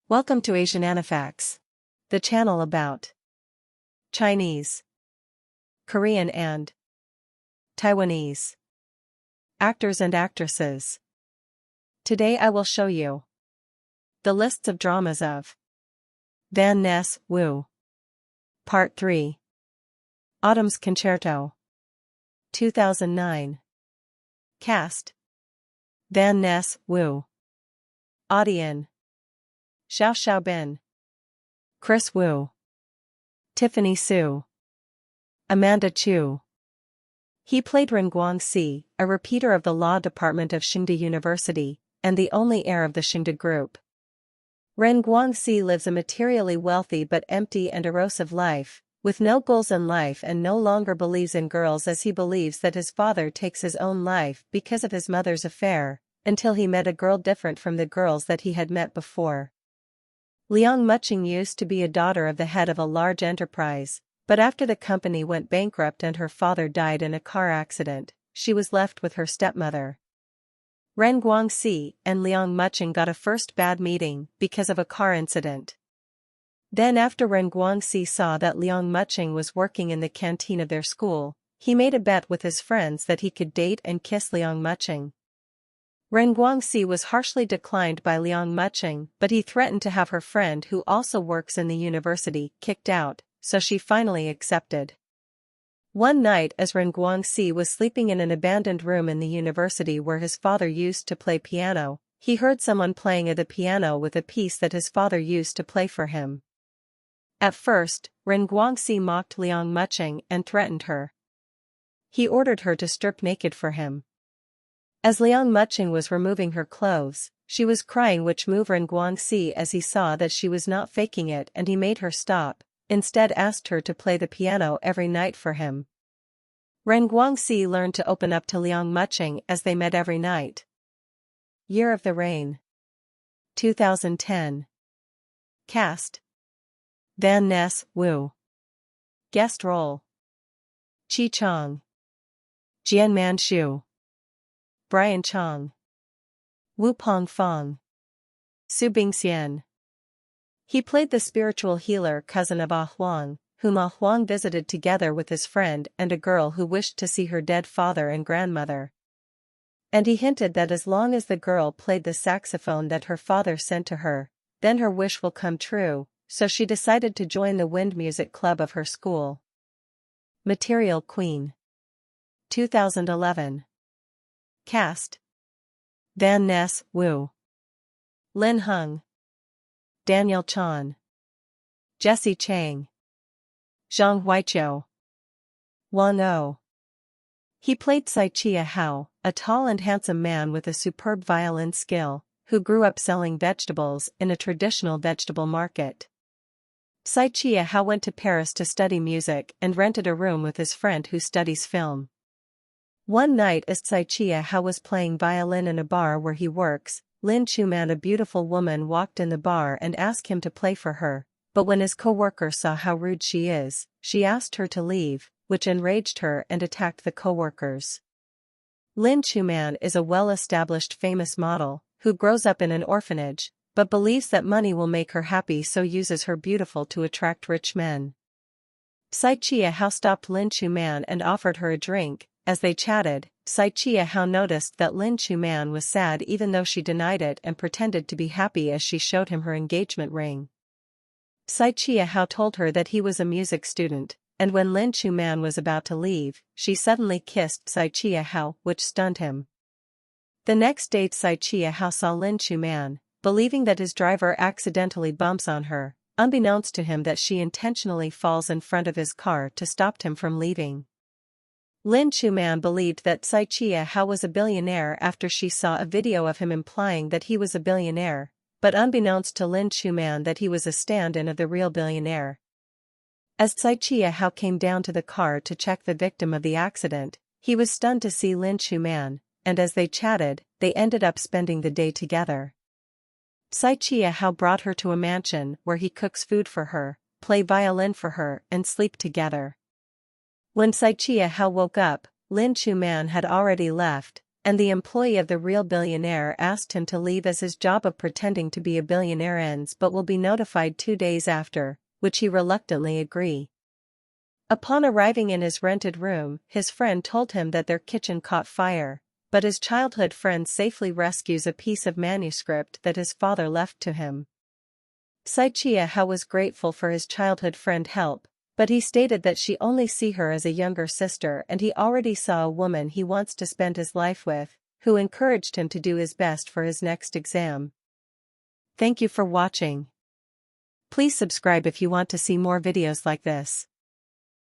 Welcome to Asian Anifacts, the channel about Chinese, Korean and Taiwanese actors and actresses. Today I will show you the lists of dramas of Ness Wu. Part 3. Autumn's Concerto. 2009. Cast: Ness Wu, Audion, Xiao Xiaobin, Chris Wu, Tiffany Su, Amanda Chu. He played Ren Guangxi, a repeater of the law department of Tsinghua University, and the only heir of the Tsinghua group. Ren Guangxi lives a materially wealthy but empty and erosive life, with no goals in life and no longer believes in girls as he believes that his father takes his own life because of his mother's affair, until he met a girl different from the girls that he had met before. Liang Muqing used to be a daughter of the head of a large enterprise, but after the company went bankrupt and her father died in a car accident, she was left with her stepmother. Ren Guangxi and Liang Muqing got a first bad meeting because of a car incident. Then after Ren Guangxi saw that Liang Muqing was working in the canteen of their school, he made a bet with his friends that he could date and kiss Liang Muqing. Ren Guangxi was harshly declined by Liang Muqing, but he threatened to have her friend who also works in the university kicked out, so she finally accepted. One night as Ren Guangxi was sleeping in an abandoned room in the university where his father used to play piano, he heard someone playing the piano with a piece that his father used to play for him. At first, Ren Guangxi mocked Liang Muqing and threatened her. He ordered her to strip naked for him. As Liang Muqing was removing her clothes, she was crying, which moved Ren Guangxi as he saw that she was not faking it, and he made her stop, instead asked her to play the piano every night for him. Ren Guangxi learned to open up to Liang Muqing as they met every night. Year of the Rain. 2010. Cast: Ness Wu. Guest role: Chi Chong, Jian Manchu, Brian Chong, Wu Pongfang, Su Bingxian. He played the spiritual healer cousin of Ah Huang, whom Ah Huang visited together with his friend and a girl who wished to see her dead father and grandmother. And he hinted that as long as the girl played the saxophone that her father sent to her, then her wish will come true, so she decided to join the wind music club of her school. Material Queen. 2011. Cast: Ness Wu, Lin Hung, Daniel Chan, Jesse Chang, Zhang Huiqiu, Wang O. He played Sai Chia Hao, a tall and handsome man with a superb violin skill, who grew up selling vegetables in a traditional vegetable market. Sai Chia Hao went to Paris to study music and rented a room with his friend who studies film. One night as Sai Chia Hao was playing violin in a bar where he works, Lin Chuman, a beautiful woman, walked in the bar and asked him to play for her, but when his co-worker saw how rude she is, she asked her to leave, which enraged her and attacked the co-workers. Lin Chuman is a well-established famous model, who grows up in an orphanage, but believes that money will make her happy, so uses her beautiful to attract rich men. Sai Chia Hao stopped Lin Chuman and offered her a drink. As they chatted, Sai Chia Hao noticed that Lin Chuman was sad even though she denied it and pretended to be happy as she showed him her engagement ring. Sai Chia Hao told her that he was a music student, and when Lin Chuman was about to leave, she suddenly kissed Sai Chia Hao, which stunned him. The next day Sai Chia Hao saw Lin Chuman, believing that his driver accidentally bumps on her, unbeknownst to him that she intentionally falls in front of his car to stop him from leaving. Lin Chuman believed that Sai Chia Hao was a billionaire after she saw a video of him implying that he was a billionaire, but unbeknownst to Lin Chuman that he was a stand-in of the real billionaire. As Sai Chia Hao came down to the car to check the victim of the accident, he was stunned to see Lin Chuman, and as they chatted, they ended up spending the day together. Sai Chia Hao brought her to a mansion where he cooks food for her, play violin for her, and sleep together. When Sai Chia Hao woke up, Lin Chuman had already left, and the employee of the real billionaire asked him to leave as his job of pretending to be a billionaire ends but will be notified 2 days after, which he reluctantly agreed. Upon arriving in his rented room, his friend told him that their kitchen caught fire, but his childhood friend safely rescues a piece of manuscript that his father left to him. Chia Hao was grateful for his childhood friend help, but he stated that she only see her as a younger sister and he already saw a woman he wants to spend his life with, who encouraged him to do his best for his next exam. Thank you for watching. Please subscribe if you want to see more videos like this.